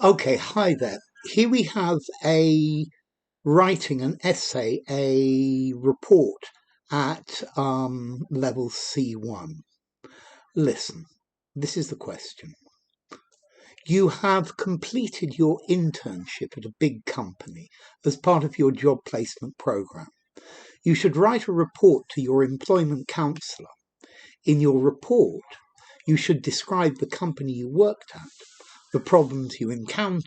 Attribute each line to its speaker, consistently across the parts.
Speaker 1: Okay, hi there. Here we have writing an essay, a report at level C1. Listen, this is the question. You have completed your internship at a big company as part of your job placement program. You should write a report to your employment counsellor. In your report, you should describe the company you worked at, the problems you encountered,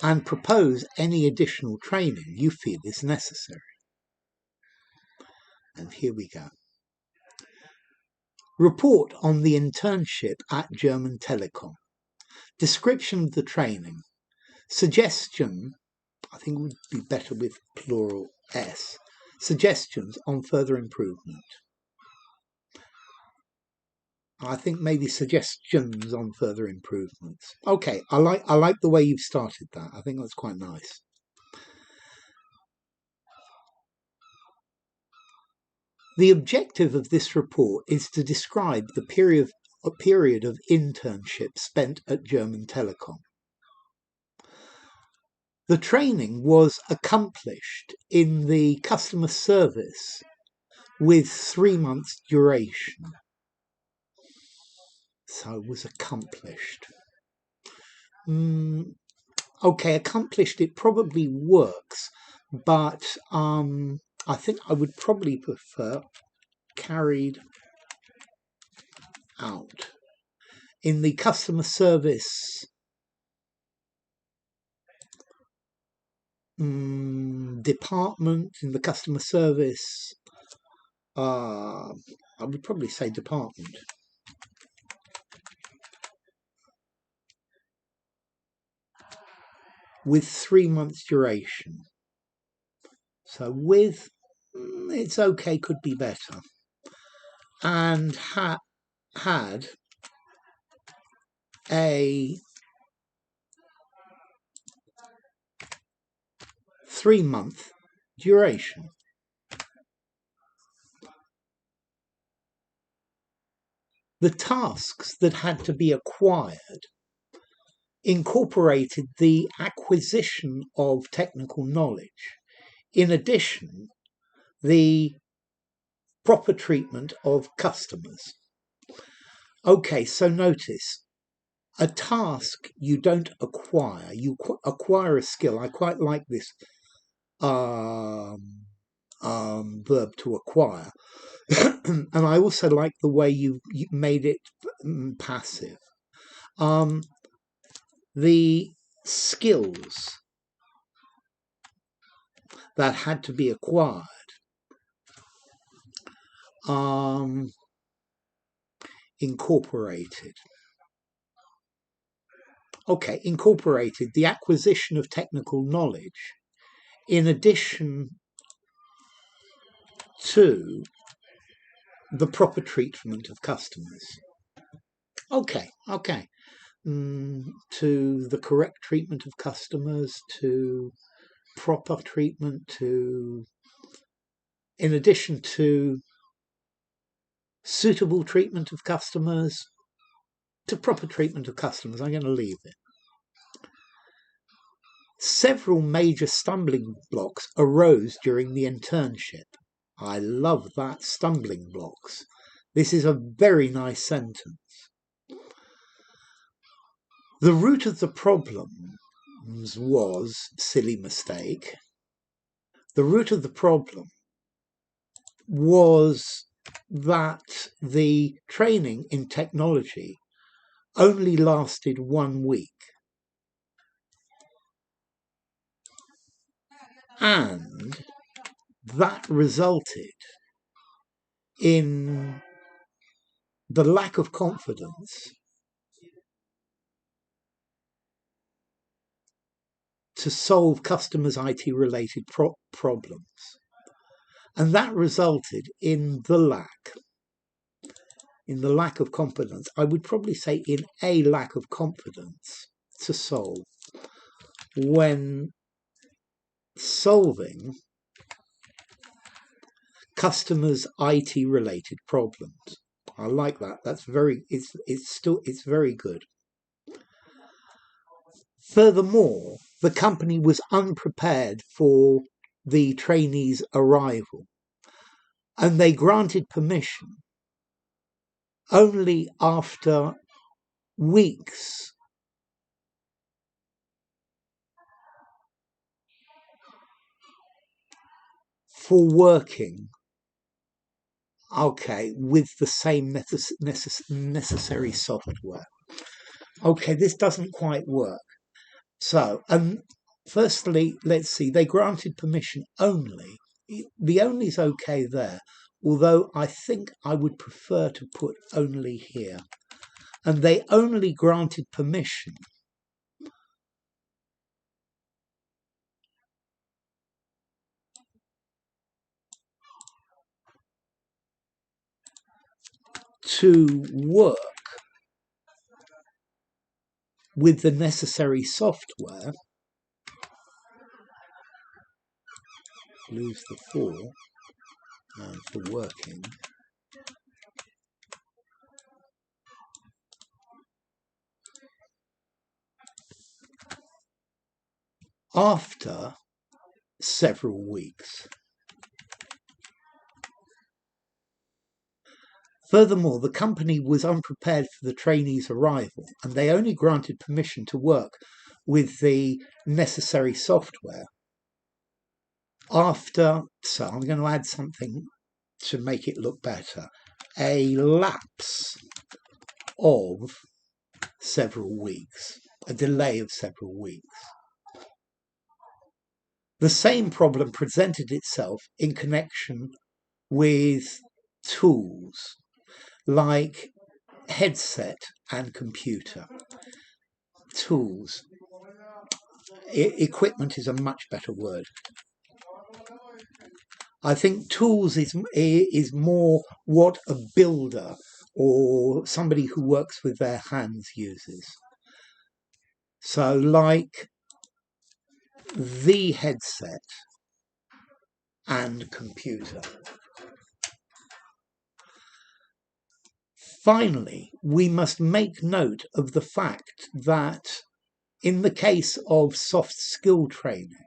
Speaker 1: and propose any additional training you feel is necessary. And here we go. Report on the internship at German Telekom. Description of the training. Suggestion, I think would be better with plural S. Suggestions on further improvement. I think maybe suggestions on further improvements. Okay, I like the way you've started that. I think that's quite nice. The objective of this report is to describe the period of internship spent at German Telekom. The training was accomplished in the customer service with 3 months duration. So it was accomplished. Okay, accomplished, it probably works, but I think I would probably prefer carried out. In the customer service department, in the customer service, I would probably say department. With 3 months duration. So with, it's okay, could be better. And had a 3 month duration. The tasks that had to be acquired incorporated the acquisition of technical knowledge. In addition, the proper treatment of customers. Okay, so notice, a task you don't acquire, you acquire a skill. I quite like this verb to acquire. And I also like the way you made it passive. The skills that had to be acquired incorporated. Okay, incorporated the acquisition of technical knowledge in addition to the proper treatment of customers. Okay. To the correct treatment of customers, to proper treatment, to, in addition to suitable treatment of customers, to proper treatment of customers. I'm going to leave it. Several major stumbling blocks arose during the internship. I love that, stumbling blocks. This is a very nice sentence. The root of the problems was, silly mistake, the root of the problem was that the training in technology only lasted 1 week. And that resulted in the lack of confidence to solve customers' IT-related problems. And that resulted in the lack of confidence. I would probably say in a lack of confidence to solve when solving customers' IT-related problems. I like that. That's very. It's very good. Furthermore, the company was unprepared for the trainees' arrival, and they granted permission only after weeks for working, with the same necessary software. This doesn't quite work. So, firstly, let's see, they granted permission only. The only's okay there, although I think I would prefer to put only here. And they only granted permission to work with the necessary software, lose the for, and for working, after several weeks. Furthermore, the company was unprepared for the trainees' arrival, and they only granted permission to work with the necessary software after, so I'm going to add something to make it look better, a lapse of several weeks, a delay of several weeks. The same problem presented itself in connection with tools like headset and computer. Tools. Equipment is a much better word. I think tools is more what a builder or somebody who works with their hands uses. So like the headset and computer. Finally, we must make note of the fact that in the case of soft skill training,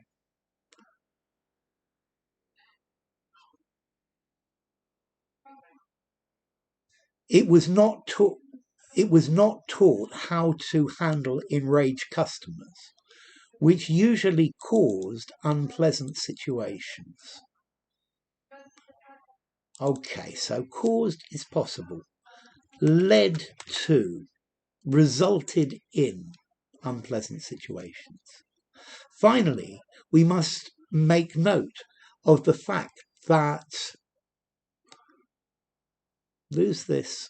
Speaker 1: it was not taught how to handle enraged customers, which usually caused unpleasant situations. So caused is possible. Led to, resulted in unpleasant situations. Finally, we must make note of the fact that, lose this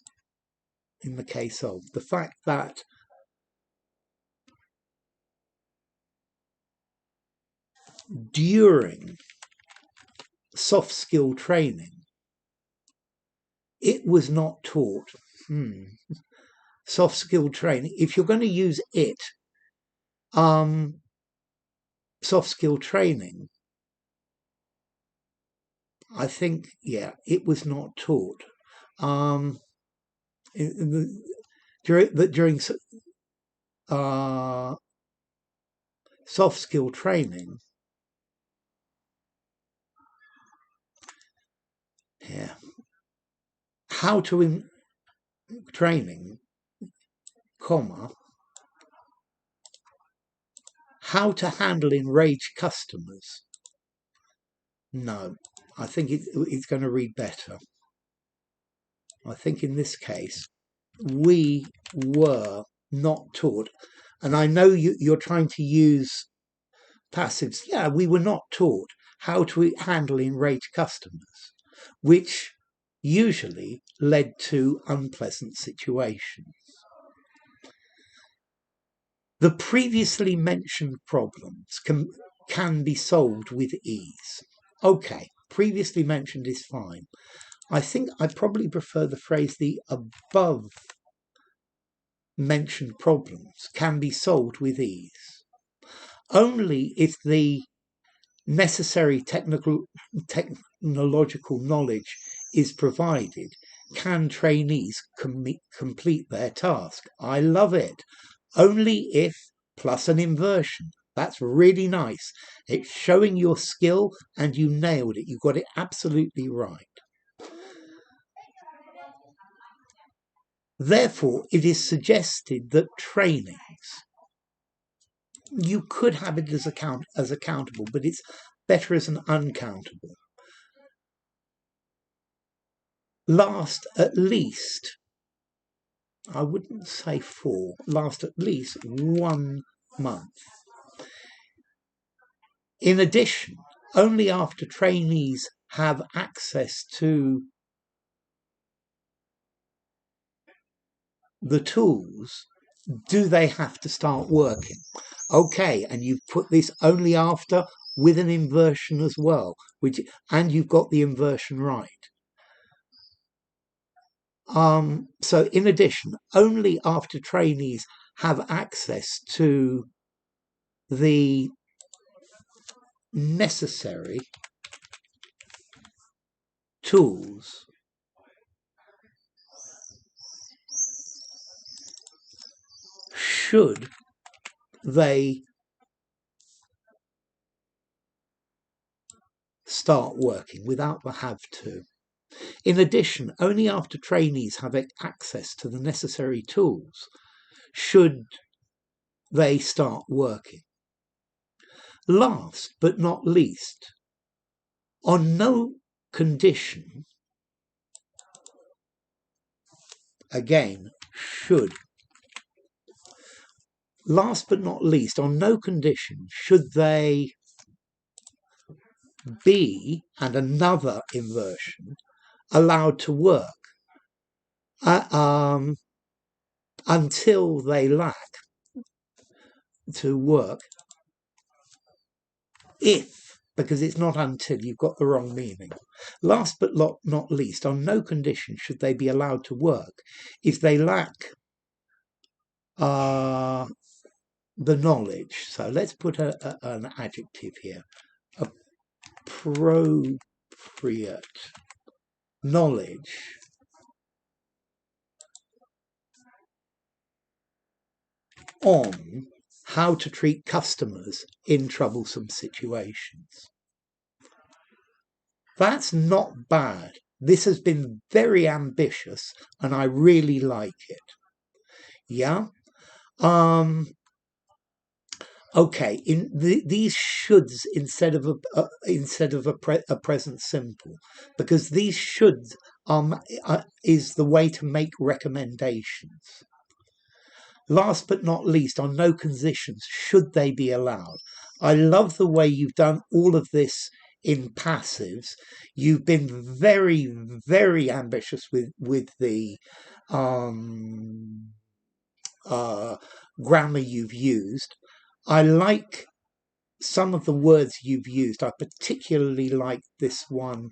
Speaker 1: in the case of, the fact that during soft skill training, it was not taught. Soft skill training, if you're going to use it, soft skill training, I think, it was not taught. During soft skill training, how to training, how to handle enraged customers. No, I think it's going to read better. I think in this case, we were not taught, and I know you're trying to use passives. We were not taught how to handle enraged customers, which usually led to unpleasant situations. The previously mentioned problems can be solved with ease. Previously mentioned is fine. I think I probably prefer the phrase the above mentioned problems can be solved with ease. Only if the necessary technological knowledge is provided can trainees complete their task. I love it. Only if plus an inversion. That's really nice. It's showing your skill, and you nailed it. You got it absolutely right. Therefore, it is suggested that trainings, you could have it as accountable, but it's better as an uncountable. Last at least, I wouldn't say 4, last at least 1 month. In addition, only after trainees have access to the tools do they have to start working. Okay, and you've put this only after with an inversion as well, and you've got the inversion right. So in addition, only after trainees have access to the necessary tools should they start working without the have to. In addition, only after trainees have access to the necessary tools should they start working. Last but not least, on no condition, again, should. Last but not least, on no condition should they be, and another inversion, allowed to work until they lack to work if, because it's not until, you've got the wrong meaning. Last but not least, on no condition should they be allowed to work if they lack the knowledge. So let's put an adjective here. Appropriate knowledge on how to treat customers in troublesome situations. That's not bad. This has been very ambitious, and I really like it. Yeah. Okay. In these shoulds instead of a present simple, because these shoulds is the way to make recommendations. Last but not least, on no conditions should they be allowed. I love the way you've done all of this in passives. You've been very, very ambitious with the grammar you've used. I like some of the words you've used. I particularly like this one.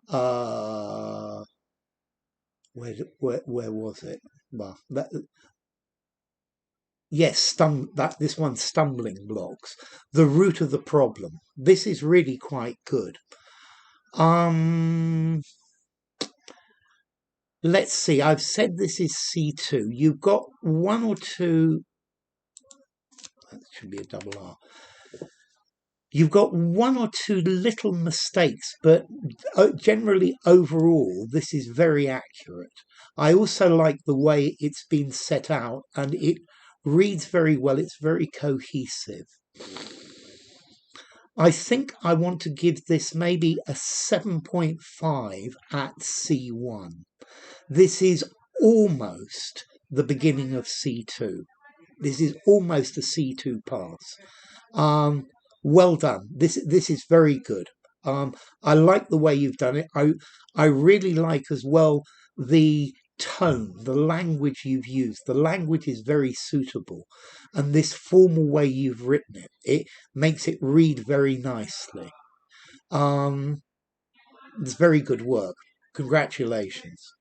Speaker 1: Where was it? Well, yes, this one, stumbling blocks, the root of the problem. This is really quite good. Let's see. I've said this is C2. You've got 1 or 2. That should be a double R. You've got 1 or 2 little mistakes, but generally overall, this is very accurate. I also like the way it's been set out, and it reads very well. It's very cohesive. I think I want to give this maybe a 7.5 at C1. This is almost the beginning of C2. This is almost a C2 pass. Well done. This is very good. I like the way you've done it. I really like as well the tone, the language you've used. The language is very suitable, and this formal way you've written it makes it read very nicely. It's very good work. Congratulations.